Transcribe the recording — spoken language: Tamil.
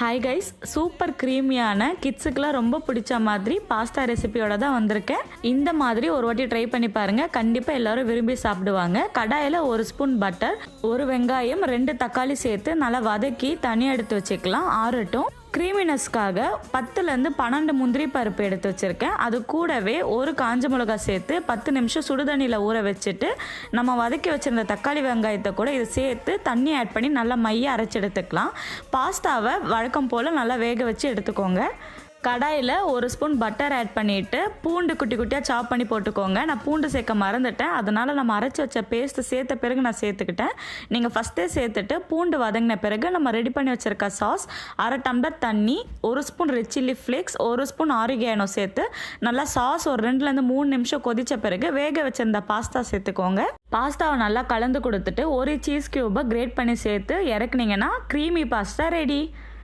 ஹாய் கைஸ், சூப்பர் க்ரீமியான கிட்ஸுக்கெலாம் ரொம்ப பிடிச்ச மாதிரி பாஸ்தா ரெசிபியோட தான் வந்திருக்கேன். இந்த மாதிரி ஒரு வாட்டி ட்ரை பண்ணி பாருங்கள், கண்டிப்பாக எல்லோரும் விரும்பி சாப்பிடுவாங்க. கடாயில் 1 ஸ்பூன் பட்டர், 1 வெங்காயம், 2 தக்காளி சேர்த்து நல்லா வதக்கி தனியாக எடுத்து வச்சுக்கலாம், ஆறட்டும். க்ரீமினஸ்க்காக 10லேருந்து 12 முந்திரி பருப்பு எடுத்து வச்சுருக்கேன். அது கூடவே 1 காஞ்ச மிளகா சேர்த்து 10 நிமிஷம் சுடுதண்ணியில் ஊற வச்சுட்டு நம்ம வதக்கி வச்சுருந்த தக்காளி வெங்காயத்தை கூட இது சேர்த்து தண்ணி ஆட் பண்ணி நல்லா மைய அரைச்சி எடுத்துக்கலாம். பாஸ்தாவை வழக்கம் போல் நல்லா வேக வச்சு எடுத்துக்கோங்க. கடாயில் 1 ஸ்பூன் பட்டர் ஆட் பண்ணிவிட்டு பூண்டு குட்டி குட்டியாக சாப் பண்ணி போட்டுக்கோங்க. நான் பூண்டு சேர்க்க மறந்துட்டேன், அதனால் நம்ம அரைச்சி வச்ச பேஸ்ட்டு சேர்த்த பிறகு நான் சேர்த்துக்கிட்டேன். நீங்கள் ஃபஸ்ட்டே சேர்த்துட்டு பூண்டு வதங்கின பிறகு நம்ம ரெடி பண்ணி வச்சுருக்க சாஸ், 1/2 டம்ளர் தண்ணி, 1 spoon red chilli flakes, 1 spoon oregano சேர்த்து நல்லா சாஸ் ஒரு 2லேருந்து 3 நிமிஷம் கொதித்த பிறகு வேக வச்சிருந்த பாஸ்தா சேர்த்துக்கோங்க. பாஸ்தாவை நல்லா கலந்து கொடுத்துட்டு 1 சீஸ் க்யூபை கிரேட் பண்ணி சேர்த்து இறக்குனீங்கன்னா க்ரீமி பாஸ்தா ரெடி.